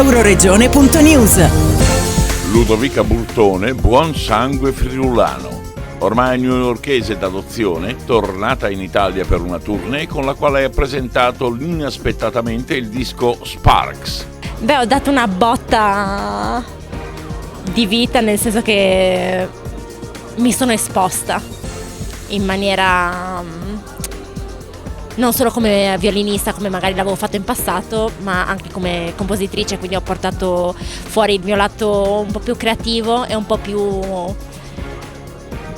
Euroregione.news. Ludovica Burtone, buon sangue friulano. Ormai newyorkese d'adozione, tornata in Italia per una tournée con la quale ha presentato inaspettatamente il disco Sparks. Ho dato una botta di vita, nel senso che mi sono esposta in maniera non solo come violinista, come magari l'avevo fatto in passato, ma anche come compositrice, quindi ho portato fuori il mio lato un po' più creativo e un po' più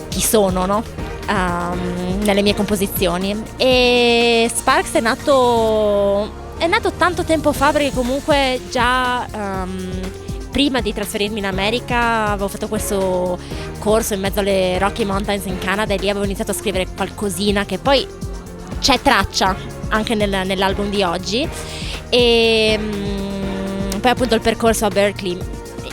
chi sono, no? Nelle mie composizioni. E Sparks è nato tanto tempo fa, perché comunque già prima di trasferirmi in America avevo fatto questo corso in mezzo alle Rocky Mountains in Canada, e lì avevo iniziato a scrivere qualcosina che poi c'è traccia anche nell'album di oggi. E poi appunto il percorso a Berklee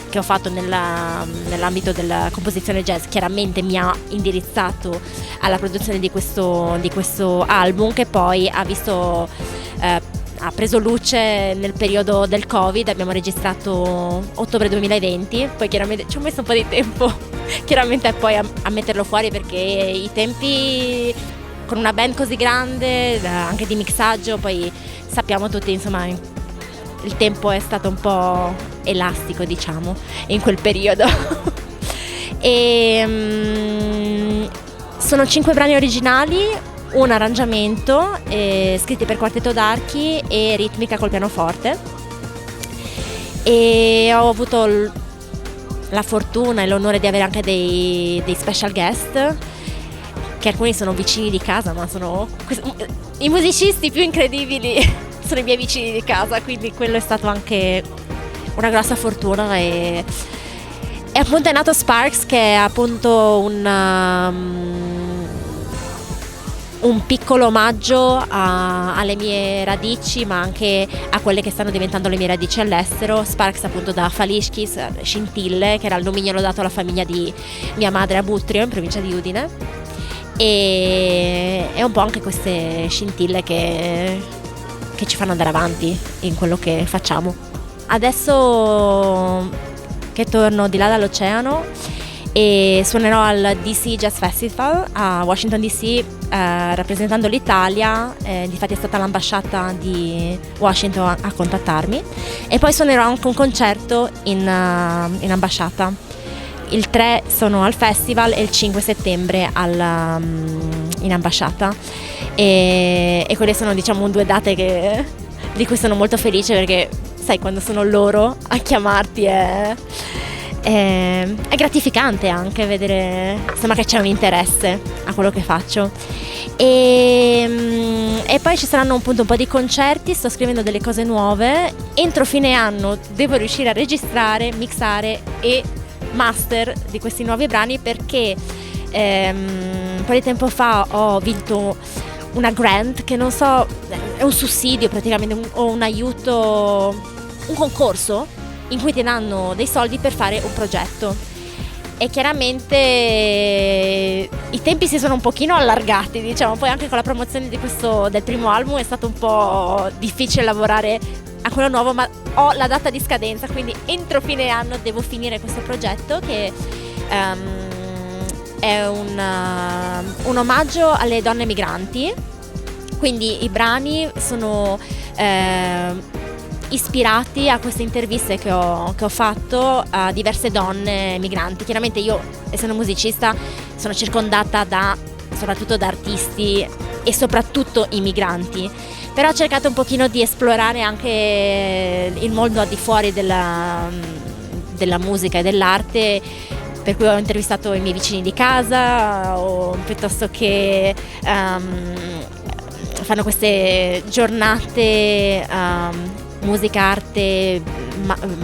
che ho fatto nell'ambito della composizione jazz chiaramente mi ha indirizzato alla produzione di questo album, che poi ha preso luce nel periodo del Covid. Abbiamo registrato ottobre 2020, poi chiaramente ci ho messo un po' di tempo chiaramente poi a metterlo fuori, perché i tempi con una band così grande, anche di mixaggio, poi sappiamo tutti, insomma, il tempo è stato un po' elastico, diciamo, in quel periodo. Sono 5 brani originali, un arrangiamento, scritti per quartetto d'archi e ritmica col pianoforte, e ho avuto la fortuna e l'onore di avere anche dei special guest, che alcuni sono vicini di casa, ma sono i musicisti più incredibili sono i miei vicini di casa, quindi quello è stato anche una grossa fortuna. E appunto è nato Sparks, che è appunto un piccolo omaggio alle mie radici, ma anche a quelle che stanno diventando le mie radici all'estero. Sparks appunto da Faliskis, scintille, che era il nomignolo dato alla famiglia di mia madre a Butrio, in provincia di Udine. E un po' anche queste scintille che ci fanno andare avanti in quello che facciamo. Adesso che torno di là dall'oceano e suonerò al DC Jazz Festival a Washington DC, rappresentando l'Italia. Difatti è stata l'ambasciata di Washington a contattarmi, e poi suonerò anche un concerto in ambasciata. Il 3 sono al festival e il 5 settembre in ambasciata, e quelle sono, diciamo, 2 date di cui sono molto felice, perché sai, quando sono loro a chiamarti è gratificante anche vedere, insomma, che c'è un interesse a quello che faccio. E poi ci saranno appunto un po' di concerti, sto scrivendo delle cose nuove. Entro fine anno devo riuscire a registrare, mixare e master di questi nuovi brani, perché un po' di tempo fa ho vinto una grant, che non so, è un sussidio praticamente, o un aiuto, un concorso in cui ti danno dei soldi per fare un progetto, e chiaramente i tempi si sono un pochino allargati, diciamo. Poi anche con la promozione del primo album è stato un po' difficile lavorare a quello nuovo, ma ho la data di scadenza, quindi entro fine anno devo finire questo progetto, che è un omaggio alle donne migranti. Quindi i brani sono ispirati a queste interviste che ho fatto a diverse donne migranti. Chiaramente io, essendo musicista, sono circondata soprattutto da artisti e soprattutto immigranti, però ho cercato un pochino di esplorare anche il mondo al di fuori della musica e dell'arte, per cui ho intervistato i miei vicini di casa, o piuttosto che fanno queste giornate musica, arte,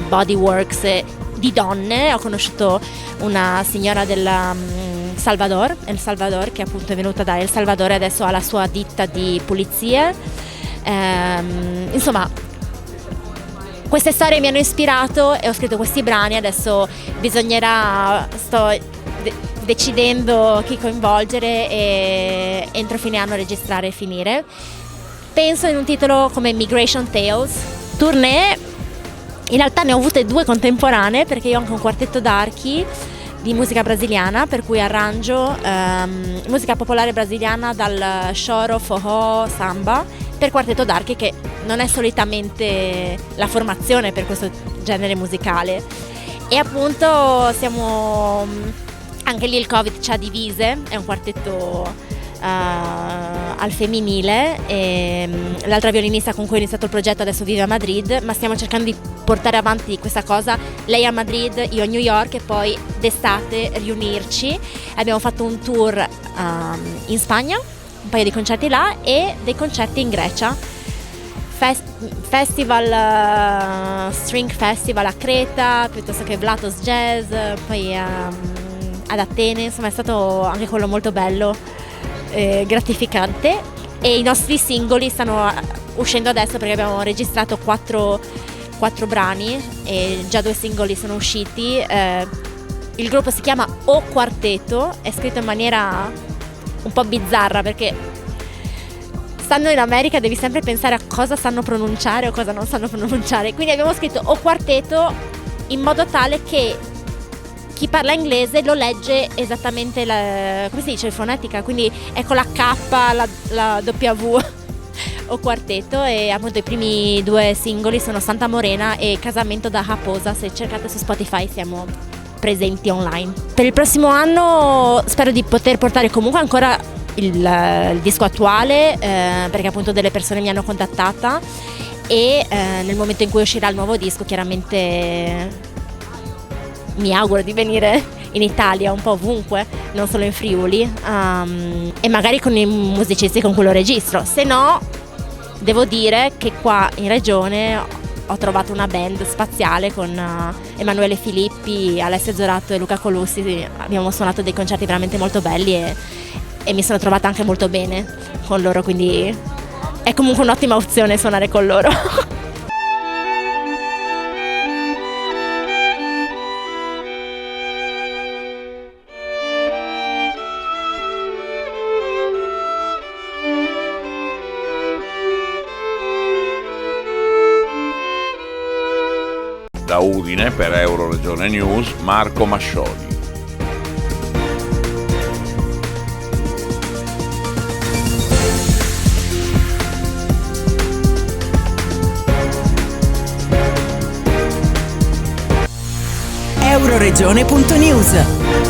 bodyworks di donne. Ho conosciuto una signora del El Salvador, che appunto è venuta da El Salvador e adesso ha la sua ditta di pulizie. Insomma, queste storie mi hanno ispirato e ho scritto questi brani. Adesso sto decidendo chi coinvolgere e entro fine anno registrare e finire. Penso in un titolo come Migration Tales. Tournée In realtà ne ho avute 2 contemporanee, perché io ho anche un quartetto d'archi di musica brasiliana, per cui arrangio musica popolare brasiliana dal choro, forró, samba, per quartetto d'archi, che non è solitamente la formazione per questo genere musicale. E appunto siamo, anche lì il Covid ci ha divise, è un quartetto al femminile, e l'altra violinista con cui ho iniziato il progetto adesso vive a Madrid, ma stiamo cercando di portare avanti questa cosa, lei a Madrid, io a New York, e poi d'estate riunirci. Abbiamo fatto un tour in Spagna, un paio di concerti là e dei concerti in Grecia, festival, string festival a Creta, piuttosto che Vlatos Jazz, poi ad Atene. Insomma, è stato anche quello molto bello, gratificante. E i nostri singoli stanno uscendo adesso, perché abbiamo registrato 4 brani e già 2 singoli sono usciti. Il gruppo si chiama O Quarteto, è scritto in maniera un po' bizzarra, perché stando in America devi sempre pensare a cosa sanno pronunciare o cosa non sanno pronunciare, quindi abbiamo scritto O Quarteto in modo tale che chi parla inglese lo legge esattamente, come si dice, fonetica, quindi ecco la K, la W O Quarteto. E appunto i primi 2 singoli sono Santa Morena e Casamento da Raposa. Se cercate su Spotify siamo presenti online. Per il prossimo anno spero di poter portare comunque ancora il disco attuale, perché appunto delle persone mi hanno contattata, e nel momento in cui uscirà il nuovo disco chiaramente mi auguro di venire in Italia, un po' ovunque, non solo in Friuli, e magari con i musicisti con cui lo registro. Se no, devo dire che qua in regione ho trovato una band spaziale con Emanuele Filippi, Alessia Zorato e Luca Colussi. Abbiamo suonato dei concerti veramente molto belli e mi sono trovata anche molto bene con loro, quindi è comunque un'ottima opzione suonare con loro. Da Udine per Euroregione News, Marco Mascioli. Euroregione.news